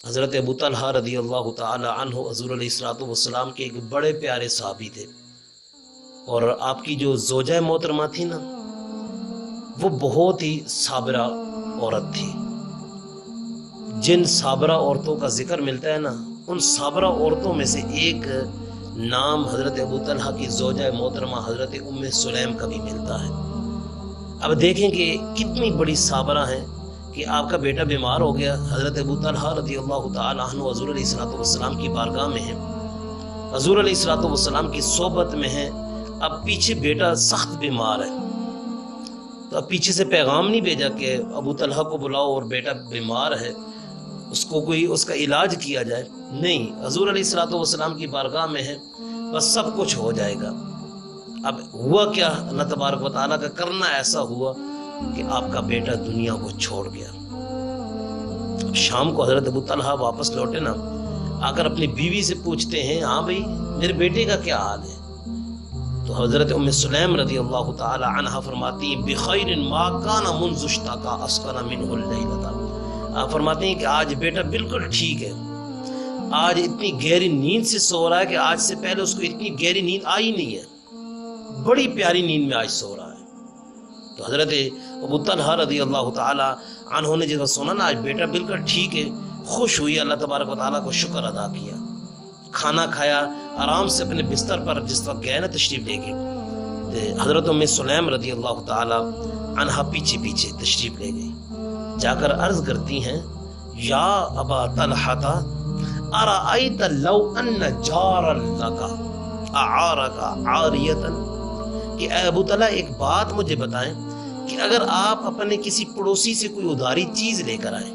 حضرت ابو طلحہ رضی اللہ تعالی عنہ حضور علیہ الصلوۃ والسلام کے ایک بڑے پیارے صحابی تھے، اور آپ کی جو زوجہ محترمہ تھی نا، وہ بہت ہی صابرہ عورت تھی۔ جن صابرہ عورتوں کا ذکر ملتا ہے نا، ان صابرہ عورتوں میں سے ایک نام حضرت ابو طلحہ کی زوجہ محترمہ حضرت ام سلیم کا بھی ملتا ہے۔ اب دیکھیں کہ کتنی بڑی صابرہ ہیں کہ آپ کا بیٹا بیمار ہو گیا، حضرت ابو طلحہ رضی اللہ تعالی عنہ حضور علیہ الصلوۃ والسلام کی بارگاہ میں ہیں، حضور علیہ الصلوۃ والسلام کی صحبت میں ہیں۔ اب پیچھے بیٹا سخت بیمار ہے، تو اب پیچھے سے پیغام نہیں بھیجا کہ ابو طلحہ کو بلاؤ اور بیٹا بیمار ہے، اس کو کوئی اس کا علاج کیا جائے، نہیں، حضور علیہ الصلوۃ والسلام کی بارگاہ میں ہے، بس سب کچھ ہو جائے گا۔ اب ہوا کیا، اللہ تبارک و تعالیٰ کا کرنا ایسا ہوا کہ آپ کا بیٹا دنیا کو چھوڑ گیا۔ اب شام کو حضرت ابو طلحہ واپس لوٹے نا، آ کر اپنی بیوی سے پوچھتے ہیں، ہاں بھائی میرے بیٹے کا کیا حال ہے؟ تو حضرت ام سلیم رضی اللہ تعالی عنہا فرماتی ہیں، بخیر ما کان منذ اشتکا اسکن منہ اللیلۃ۔ آپ فرماتے ہیں کہ آج بیٹا بالکل ٹھیک ہے، آج اتنی گہری نیند سے سو رہا ہے کہ آج سے پہلے اس کو اتنی گہری نیند آئی نہیں ہے، بڑی پیاری نیند میں آج سو رہا ہے۔ تو حضرت ابو طلحہ رضی اللہ تعالی عنہ نے جب سنا نا آج بیٹا بالکل ٹھیک ہے، خوش ہوئی، اللہ تبارک و تعالیٰ کو شکر ادا کیا، کھانا کھایا، آرام سے اپنے بستر پر جس وقت گئے نا تشریف لے کے، حضرت ام سلیم رضی اللہ تعالی عنہا پیچھے پیچھے تشریف لے گئی، جا کر عرض کرتی ہیں، یا ابا طلحہ ارأیت لو ان جارا لک اعارک عاریۃ، کہ اے ابو طلحہ ایک بات مجھے بتائیں کہ اگر آپ اپنے کسی پڑوسی سے کوئی ادھاری چیز لے کر آئیں،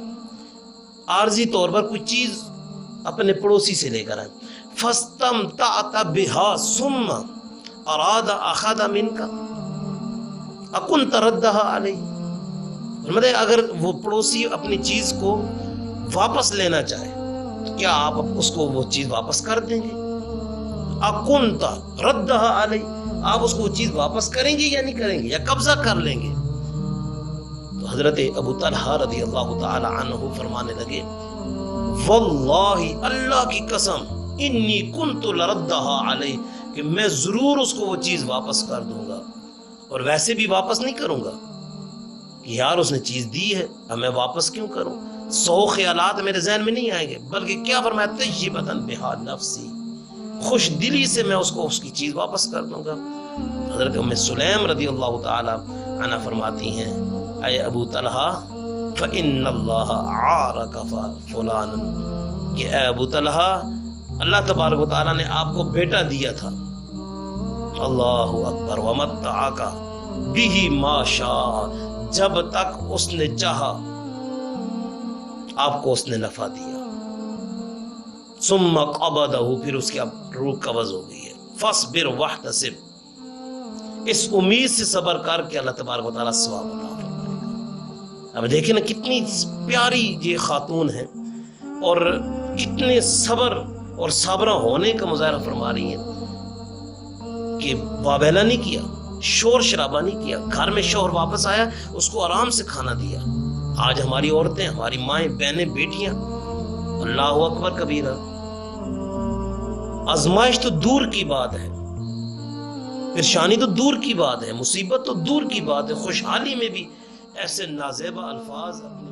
عارضی طور پر کوئی چیز اپنے پڑوسی سے لے کر آئیں، فاستمتعت بها ثم اراد اخذ منك اكنت ردها علیہ، مطلب اگر وہ پڑوسی اپنی چیز کو واپس لینا چاہے تو کیا آپ اس کو وہ چیز واپس کر دیں گے؟ اکنت ردها علیہ، آپ اس کو وہ چیز واپس کریں گے یا نہیں کریں گے، یا قبضہ کر لیں گے؟ تو حضرت ابو طلحہ رضی اللہ تعالی عنہ فرمانے لگے، واللہ اللہ کی قسم، انی کنت لردها علیہ، کہ میں ضرور اس کو وہ چیز واپس کر دوں گا، اور ویسے بھی واپس نہیں کروں گا کہ یار اس نے چیز دی ہے اب میں واپس کیوں کروں، 100 خیالات میرے ذہن میں نہیں آئیں گے، بلکہ کیا فرمایا، طیبۃ بہا نفسی، خوش دلی سے میں اس کو اس کی چیز واپس کر دوں گا۔ حضرت ام سلیم رضی اللہ تعالی عنہ فرماتی ہیں، اے ابو طلحہ فإن اللہ عارک فلانا، کہ اے ابو طلحہ اللہ تبارک و تعالیٰ نے آپ کو بیٹا دیا تھا، اللہ اکبر، ومتعک بہ ما شاء، جب تک اس نے چاہا آپ کو اس نے نفع دیا، ثم قبضہ، پھر اس کی اب روح قبض ہو گئی ہے، فاصبر واحتسب، اس امید سے صبر کر کے اللہ تبارک و تعالیٰ ثواب عطا فرمائے گا۔ اب دیکھیں نا کتنی پیاری یہ خاتون ہے، اور کتنے صبر اور صابرہ ہونے کا مظاہرہ فرما رہی ہیں، کہ وابیلا نہیں کیا، شور شرابہ نہیں کیا، گھر میں شوہر واپس آیا اس کو آرام سے کھانا دیا۔ آج ہماری عورتیں، ہماری مائیں، بہنیں، بیٹیاں، اللہ اکبر کبیرہ، آزمائش تو دور کی بات ہے، پریشانی تو دور کی بات ہے، مصیبت تو دور کی بات ہے، خوشحالی میں بھی ایسے نازیبہ الفاظ اپنی